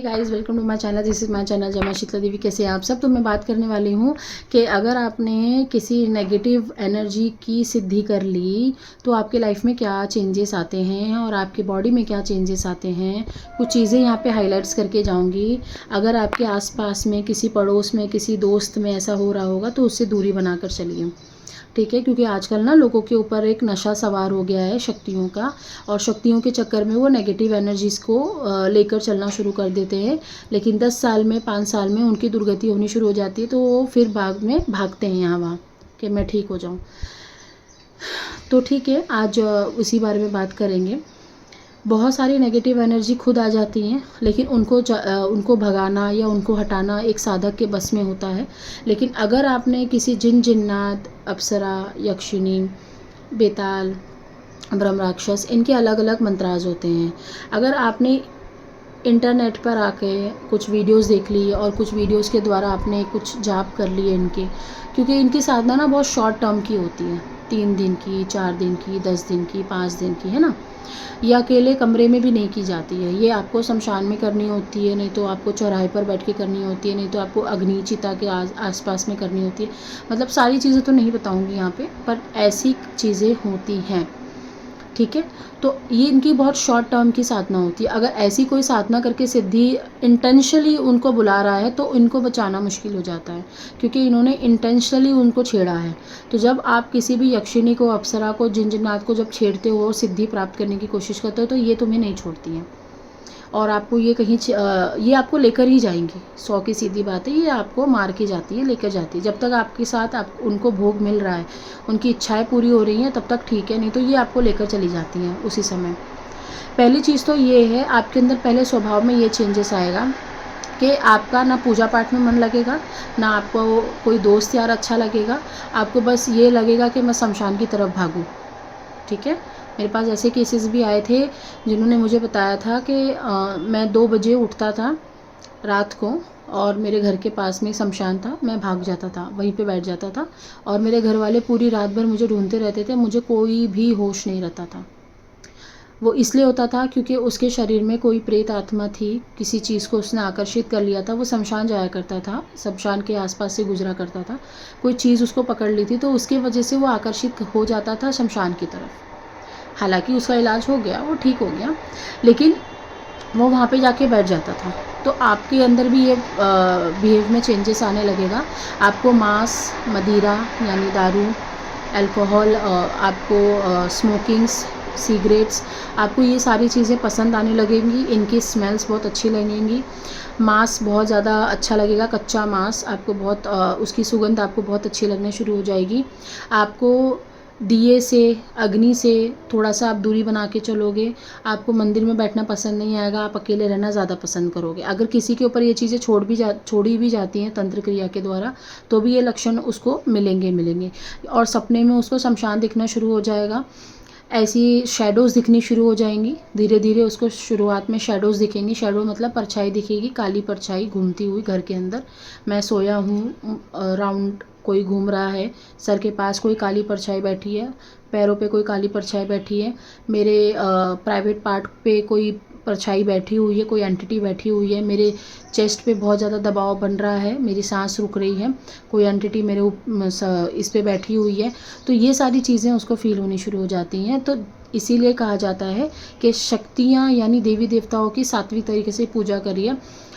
Guys, welcome to my channel. This is my channel. जय मां शीतला देवी। कैसे हैं आप सब? तो मैं बात करने वाली हूँ कि अगर आपने किसी नेगेटिव एनर्जी की सिद्धि कर ली तो आपके लाइफ में क्या चेंजेस आते हैं और आपके बॉडी में क्या चेंजेस आते हैं। कुछ चीज़ें यहाँ पे हाईलाइट्स करके जाऊँगी। अगर आपके आसपास में किसी पड़ोस में किसी दोस्त में ऐसा हो रहा होगा तो उससे दूरी बनाकर चलिए, ठीक है। क्योंकि आजकल ना लोगों के ऊपर एक नशा सवार हो गया है शक्तियों का, और शक्तियों के चक्कर में वो नेगेटिव एनर्जीज़ को लेकर चलना शुरू कर देते हैं। लेकिन 10 साल में 5 साल में उनकी दुर्गति होनी शुरू हो जाती है, तो वो फिर भागते हैं यहाँ वहाँ कि मैं ठीक हो जाऊँ। तो ठीक है, आज उसी बारे में बात करेंगे। बहुत सारी नेगेटिव एनर्जी खुद आ जाती हैं, लेकिन उनको भगाना या उनको हटाना एक साधक के बस में होता है। लेकिन अगर आपने किसी जिन जिन्नात, अप्सरा, यक्षिणी, बेताल, ब्रह्म राक्षस, इनके अलग अलग मंत्राज होते हैं। अगर आपने इंटरनेट पर आके कुछ वीडियोस देख ली और कुछ वीडियोस के द्वारा आपने कुछ जाप कर लिए इनके, क्योंकि इनकी साधना ना बहुत शॉर्ट टर्म की होती है, 3 दिन की, 4 दिन की, 10 दिन की, 5 दिन की, है ना। ये अकेले कमरे में भी नहीं की जाती है। ये आपको शमशान में करनी होती है, नहीं तो आपको चौराहे पर बैठ के करनी होती है, नहीं तो आपको अग्नि चिता के आसपास में करनी होती है। मतलब सारी चीज़ें तो नहीं बताऊंगी यहाँ पे, पर ऐसी चीज़ें होती हैं, ठीक है। तो ये इनकी बहुत शॉर्ट टर्म की साधना होती है। अगर ऐसी कोई साधना करके सिद्धि इंटेंशनली उनको बुला रहा है तो इनको बचाना मुश्किल हो जाता है, क्योंकि इन्होंने इंटेंशनली उनको छेड़ा है। तो जब आप किसी भी यक्षिणी को, अप्सरा को, जिनजिन्नात को जब छेड़ते हो, सिद्धि प्राप्त करने की कोशिश करते हो, तो ये तुम्हें नहीं छोड़ती हैं और आपको ये ये आपको लेकर ही जाएंगी। 100 की सीधी बात है, ये आपको मार के जाती है, लेकर जाती है। जब तक आपके साथ आप उनको भोग मिल रहा है, उनकी इच्छाएं पूरी हो रही हैं, तब तक ठीक है, नहीं तो ये आपको लेकर चली जाती हैं उसी समय। पहली चीज़ तो ये है, आपके अंदर पहले स्वभाव में ये चेंजेस आएगा कि आपका ना पूजा पाठ में मन लगेगा, ना आपको कोई दोस्त यार अच्छा लगेगा। आपको बस ये लगेगा कि मैं शमशान की तरफ भागूँ, ठीक है। मेरे पास ऐसे केसेस भी आए थे जिन्होंने मुझे बताया था कि मैं 2 बजे उठता था रात को और मेरे घर के पास में शमशान था, मैं भाग जाता था, वहीं पे बैठ जाता था और मेरे घर वाले पूरी रात भर मुझे ढूंढते रहते थे। मुझे कोई भी होश नहीं रहता था। वो इसलिए होता था क्योंकि उसके शरीर में कोई प्रेत आत्मा थी, किसी चीज़ को उसने आकर्षित कर लिया था। वो शमशान जाया करता था, शमशान के आसपास से गुजरा करता था, कोई चीज़ उसको पकड़ ली थी, तो उसकी वजह से वो आकर्षित हो जाता था शमशान की तरफ। हालांकि उसका इलाज हो गया, वो ठीक हो गया, लेकिन वो वहाँ पे जाके बैठ जाता था। तो आपके अंदर भी ये बिहेव में चेंजेस आने लगेगा। आपको मांस, मदिरा यानी दारू, अल्कोहल, आपको स्मोकिंग्स, सिगरेट्स, आपको ये सारी चीज़ें पसंद आने लगेंगी। इनकी स्मेल्स बहुत अच्छी लगेंगी। मांस बहुत ज़्यादा अच्छा लगेगा, कच्चा मांस आपको बहुत उसकी सुगंध आपको बहुत अच्छी लगने शुरू हो जाएगी। आपको दिए से, अग्नि से थोड़ा सा आप दूरी बना के चलोगे। आपको मंदिर में बैठना पसंद नहीं आएगा, आप अकेले रहना ज़्यादा पसंद करोगे। अगर किसी के ऊपर ये चीज़ें छोड़ी भी जाती हैं तंत्र क्रिया के द्वारा, तो भी ये लक्षण उसको मिलेंगे। और सपने में उसको शमशान दिखना शुरू हो जाएगा, ऐसी शैडोज़ दिखनी शुरू हो जाएंगी। धीरे धीरे उसको शुरुआत में शैडोज़ दिखेंगी। शैडो मतलब परछाई दिखेगी, काली परछाई घूमती हुई घर के अंदर। मैं सोया हूँ, राउंड कोई घूम रहा है, सर के पास कोई काली परछाई बैठी है, पैरों पे कोई काली परछाई बैठी है, मेरे प्राइवेट पार्ट पे कोई परछाई बैठी हुई है, कोई एंटिटी बैठी हुई है, मेरे चेस्ट पे बहुत ज़्यादा दबाव बन रहा है, मेरी सांस रुक रही है, कोई एंटिटी मेरे इस पे बैठी हुई है। तो ये सारी चीज़ें उसको फील होनी शुरू हो जाती हैं। तो इसीलिए कहा जाता है कि शक्तियाँ यानी देवी देवताओं की सात्विक तरीके से पूजा करिए।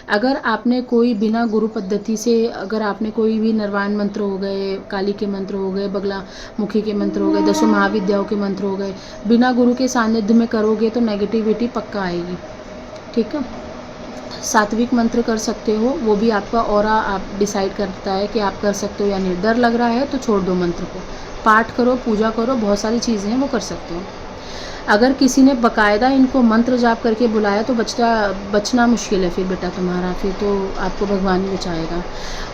अगर आपने कोई बिना गुरु पद्धति से, अगर आपने कोई भी निर्वाण मंत्र हो गए, काली के मंत्र हो गए, बगला मुखी के मंत्र हो गए, 10 महाविद्याओं के मंत्र हो गए, बिना गुरु के सानिध्य में करोगे तो नेगेटिविटी पक्का आएगी, ठीक है। सात्विक मंत्र कर सकते हो, वो भी आपका ऑरा आप डिसाइड करता है कि आप कर सकते हो या नहीं। डर लग रहा है तो छोड़ दो मंत्र को, पाठ करो, पूजा करो, बहुत सारी चीज़ें हैं वो कर सकते हो। अगर किसी ने बकायदा इनको मंत्र जाप करके बुलाया तो बचना मुश्किल है फिर बेटा तुम्हारा, फिर तो आपको भगवान ही बचाएगा।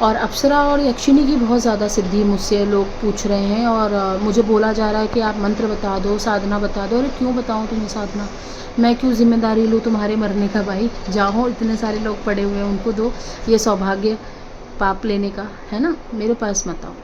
और अप्सरा और यक्षिणी की बहुत ज़्यादा सिद्धि मुझसे लोग पूछ रहे हैं और मुझे बोला जा रहा है कि आप मंत्र बता दो, साधना बता दो। अरे क्यों बताऊँ तुम्हें साधना, मैं क्यों जिम्मेदारी लूँ तुम्हारे मरने का भाई। जाओ, इतने सारे लोग पड़े हुए हैं, उनको दो ये सौभाग्य पाप लेने का, है ना। मेरे पास मत आओ,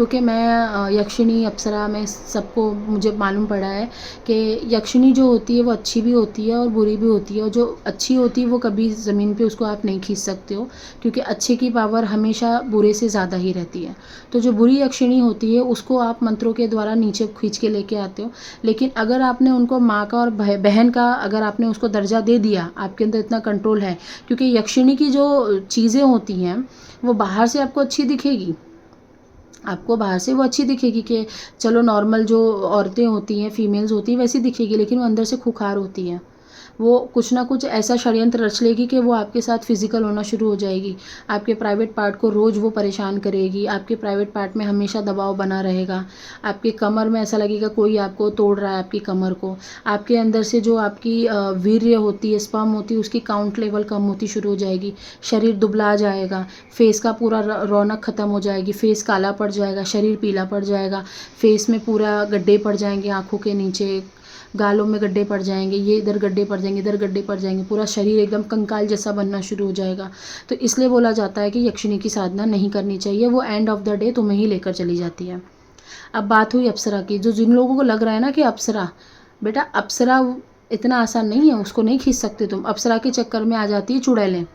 क्योंकि मैं यक्षिणी अप्सरा में सबको मुझे मालूम पड़ा है कि यक्षिणी जो होती है वो अच्छी भी होती है और बुरी भी होती है, और जो अच्छी होती है वो कभी ज़मीन पे उसको आप नहीं खींच सकते हो, क्योंकि अच्छे की पावर हमेशा बुरे से ज़्यादा ही रहती है। तो जो बुरी यक्षिणी होती है उसको आप मंत्रों के द्वारा नीचे खींच के लेके आते हो। लेकिन अगर आपने उनको माँ का और बहन का अगर आपने उसको दर्जा दे दिया, आपके अंदर इतना कंट्रोल है, क्योंकि यक्षिणी की जो चीज़ें होती हैं वो बाहर से आपको अच्छी दिखेगी, आपको बाहर से वो अच्छी दिखेगी कि चलो नॉर्मल जो औरतें होती हैं, फीमेल्स होती हैं वैसी दिखेगी, लेकिन वो अंदर से खुखार होती हैं। वो कुछ ना कुछ ऐसा षड्यंत्र रच लेगी कि वो आपके साथ फिजिकल होना शुरू हो जाएगी, आपके प्राइवेट पार्ट को रोज़ वो परेशान करेगी, आपके प्राइवेट पार्ट में हमेशा दबाव बना रहेगा, आपके कमर में ऐसा लगेगा कोई आपको तोड़ रहा है आपकी कमर को, आपके अंदर से जो आपकी वीर्य होती है, स्पर्म होती है, उसकी काउंट लेवल कम होती शुरू हो जाएगी, शरीर दुबला जाएगा, फेस का पूरा रौनक ख़त्म हो जाएगी, फेस काला पड़ जाएगा, शरीर पीला पड़ जाएगा, फेस में पूरा गड्ढे पड़ जाएंगे, आँखों के नीचे गालों में गड्ढे पड़ जाएंगे, ये इधर गड्ढे पड़ जाएंगे, इधर गड्ढे पड़ जाएंगे, पूरा शरीर एकदम कंकाल जैसा बनना शुरू हो जाएगा। तो इसलिए बोला जाता है कि यक्षिणी की साधना नहीं करनी चाहिए, वो एंड ऑफ द डे तुम्हें ही लेकर चली जाती है। अब बात हुई अप्सरा की, जो जिन लोगों को लग रहा है ना कि अप्सरा, बेटा अप्सरा इतना आसान नहीं है, उसको नहीं खींच सकते तुम। अप्सरा के चक्कर में आ जाती है चुड़ैलें,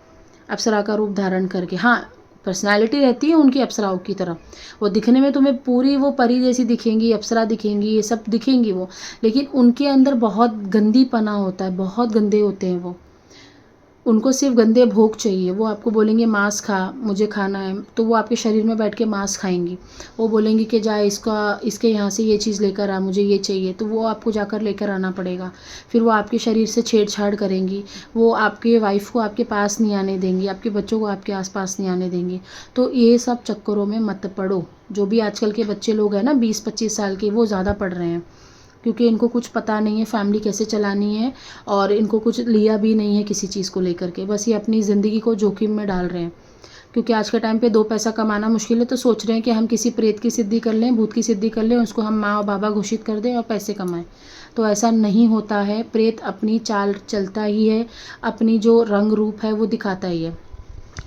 अप्सरा का रूप धारण करके। हाँ, पर्सनालिटी रहती है उनकी अप्सराओं की तरह, वो दिखने में तुम्हें पूरी वो परी जैसी दिखेंगी, अप्सरा दिखेंगी, ये सब दिखेंगी वो, लेकिन उनके अंदर बहुत गंदीपना होता है, बहुत गंदे होते हैं वो। उनको सिर्फ गंदे भोग चाहिए। वो आपको बोलेंगे मांस खा, मुझे खाना है, तो वो आपके शरीर में बैठ के मांस खाएंगी। वो बोलेंगी कि जा इसके यहाँ से ये चीज़ लेकर आ, मुझे ये चाहिए, तो वो आपको जाकर लेकर आना पड़ेगा। फिर वो आपके शरीर से छेड़छाड़ करेंगी, वो आपके वाइफ को आपके पास नहीं आने देंगी, आपके बच्चों को आपके आसपास नहीं आने देंगी। तो ये सब चक्करों में मत पड़ो। जो भी आजकल के बच्चे लोग हैं ना 20-25 साल के, वो ज़्यादा पढ़ रहे हैं, क्योंकि इनको कुछ पता नहीं है फैमिली कैसे चलानी है, और इनको कुछ लिया भी नहीं है किसी चीज़ को लेकर के, बस ये अपनी ज़िंदगी को जोखिम में डाल रहे हैं। क्योंकि आज के टाइम पे 2 पैसा कमाना मुश्किल है, तो सोच रहे हैं कि हम किसी प्रेत की सिद्धि कर लें, भूत की सिद्धि कर लें, उसको हम माँ और बाबा घोषित कर दें और पैसे कमाएं। तो ऐसा नहीं होता है। प्रेत अपनी चाल चलता ही है, अपनी जो रंग रूप है वो दिखाता ही है,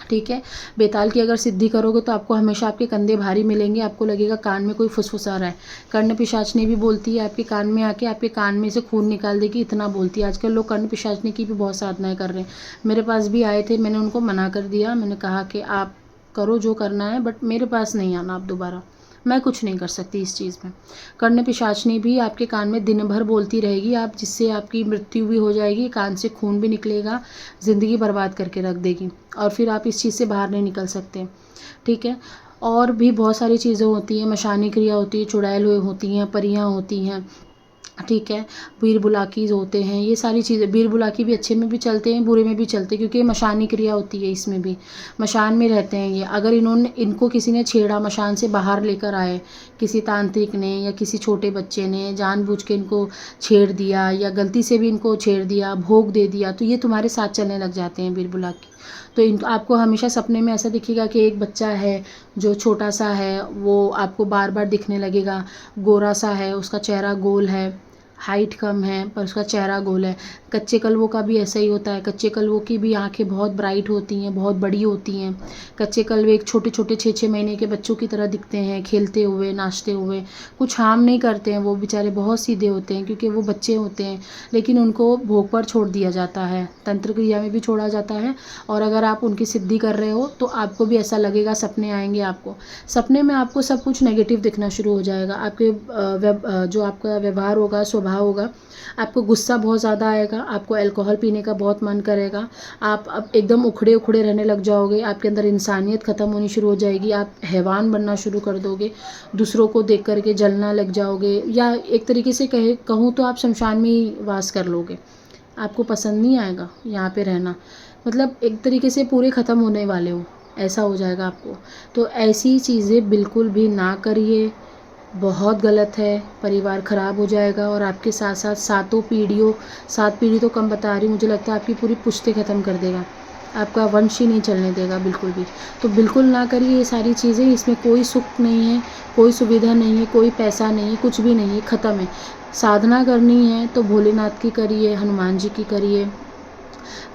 ठीक है। बेताल की अगर सिद्धि करोगे तो आपको हमेशा आपके कंधे भारी मिलेंगे, आपको लगेगा कान में कोई फुसफुसा रहा है। कर्ण पिशाचनी भी बोलती है, आपके कान में आके आपके कान में से खून निकाल देगी, इतना बोलती है। आजकल लोग कर्ण पिशाचनी की भी बहुत साधनाएं कर रहे हैं। मेरे पास भी आए थे, मैंने उनको मना कर दिया, मैंने कहा कि आप करो जो करना है, बट मेरे पास नहीं आना आप दोबारा, मैं कुछ नहीं कर सकती इस चीज़ में। कर्ण पिशाचनी भी आपके कान में दिन भर बोलती रहेगी, आप जिससे आपकी मृत्यु भी हो जाएगी, कान से खून भी निकलेगा, ज़िंदगी बर्बाद करके रख देगी, और फिर आप इस चीज़ से बाहर नहीं निकल सकते, ठीक है। और भी बहुत सारी चीज़ें होती हैं, मशानी क्रिया होती है, चुड़ैल होती हैं, परियां होती हैं, ठीक है। बीर बुलाकीज होते हैं, ये सारी चीज़ें। बीर बुलाकी भी अच्छे में भी चलते हैं, बुरे में भी चलते हैं, क्योंकि मशानी क्रिया होती है, इसमें भी मशान में रहते हैं ये। अगर इनको किसी ने छेड़ा, मशान से बाहर लेकर आए, किसी तांत्रिक ने या किसी छोटे बच्चे ने जानबूझ के इनको छेड़ दिया, या गलती से भी इनको छेड़ दिया, भोग दे दिया, तो ये तुम्हारे साथ चलने लग जाते हैं बीर बुलाकी। तो आपको हमेशा सपने में ऐसा दिखेगा कि एक बच्चा है जो छोटा सा है, वो आपको बार बार दिखने लगेगा, गोरा सा है, उसका चेहरा गोल है, हाइट कम है पर उसका चेहरा गोल है। कच्चे कलवों का भी ऐसा ही होता है, कच्चे कलवों की भी आंखें बहुत ब्राइट होती हैं, बहुत बड़ी होती हैं। कच्चे कलवे एक छोटे छोटे 6-6 महीने के बच्चों की तरह दिखते हैं, खेलते हुए, नाचते हुए, कुछ हार्म नहीं करते हैं, वो बेचारे बहुत सीधे होते हैं, क्योंकि वो बच्चे होते हैं, लेकिन उनको भोग पर छोड़ दिया जाता है, तंत्र क्रिया में भी छोड़ा जाता है। और अगर आप उनकी सिद्धि कर रहे हो तो आपको भी ऐसा लगेगा, सपने आएंगे आपको, सपने में आपको सब कुछ नेगेटिव दिखना शुरू हो जाएगा। आपके जो आपका व्यवहार होगा, स्वभाव होगा, आपको गुस्सा बहुत ज़्यादा आएगा, आपको अल्कोहल पीने का बहुत मन करेगा, आप अब एकदम उखड़े उखड़े रहने लग जाओगे, आपके अंदर इंसानियत ख़त्म होनी शुरू हो जाएगी, आप हैवान बनना शुरू कर दोगे, दूसरों को देख करके जलना लग जाओगे, या एक तरीके से कहूँ तो आप शमशान में ही वास कर लोगे। आपको पसंद नहीं आएगा यहाँ पे रहना, मतलब एक तरीके से पूरे ख़त्म होने वाले हो, ऐसा हो जाएगा आपको। तो ऐसी चीज़ें बिल्कुल भी ना करिए, बहुत गलत है, परिवार ख़राब हो जाएगा, और आपके साथ साथ 7 पीढ़ी तो कम बता रही, मुझे लगता है आपकी पूरी पुश्ते ख़त्म कर देगा, आपका वंश ही नहीं चलने देगा बिल्कुल भी। तो बिल्कुल ना करिए ये सारी चीज़ें, इसमें कोई सुख नहीं है, कोई सुविधा नहीं है, कोई पैसा नहीं है, कुछ भी नहीं है, ख़त्म है। साधना करनी है तो भोलेनाथ की करिए, हनुमान जी की करिए,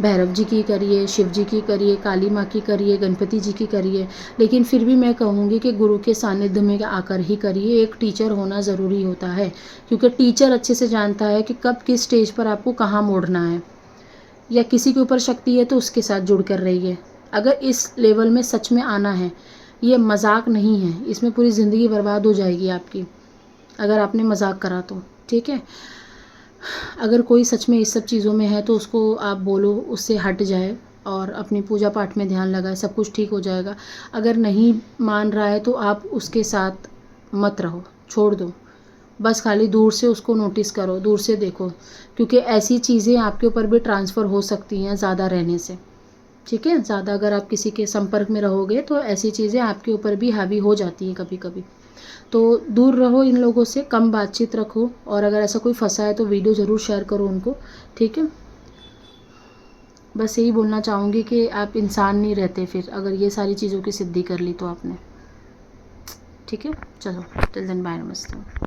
भैरव जी की करिए, शिव जी की करिए, काली माँ की करिए, गणपति जी की करिए, लेकिन फिर भी मैं कहूँगी कि गुरु के सानिध्य में आकर ही करिए। एक टीचर होना ज़रूरी होता है, क्योंकि टीचर अच्छे से जानता है कि कब किस स्टेज पर आपको कहाँ मोड़ना है। या किसी के ऊपर शक्ति है तो उसके साथ जुड़ कर रहिए। अगर इस लेवल में सच में आना है, ये मजाक नहीं है, इसमें पूरी ज़िंदगी बर्बाद हो जाएगी आपकी अगर आपने मजाक करा तो, ठीक है। अगर कोई सच में इस सब चीज़ों में है तो उसको आप बोलो, उससे हट जाए और अपनी पूजा पाठ में ध्यान लगाए, सब कुछ ठीक हो जाएगा। अगर नहीं मान रहा है तो आप उसके साथ मत रहो, छोड़ दो, बस खाली दूर से उसको नोटिस करो, दूर से देखो, क्योंकि ऐसी चीज़ें आपके ऊपर भी ट्रांसफ़र हो सकती हैं ज़्यादा रहने से, ठीक है। ज़्यादा अगर आप किसी के संपर्क में रहोगे तो ऐसी चीज़ें आपके ऊपर भी हावी हो जाती हैं कभी कभी। तो दूर रहो इन लोगों से, कम बातचीत रखो, और अगर ऐसा कोई फंसा है तो वीडियो ज़रूर शेयर करो उनको, ठीक है। बस यही बोलना चाहूँगी कि आप इंसान नहीं रहते फिर अगर ये सारी चीज़ों की सिद्धि कर ली तो आपने, ठीक है। चलो, टिल देन बाय, नमस्ते।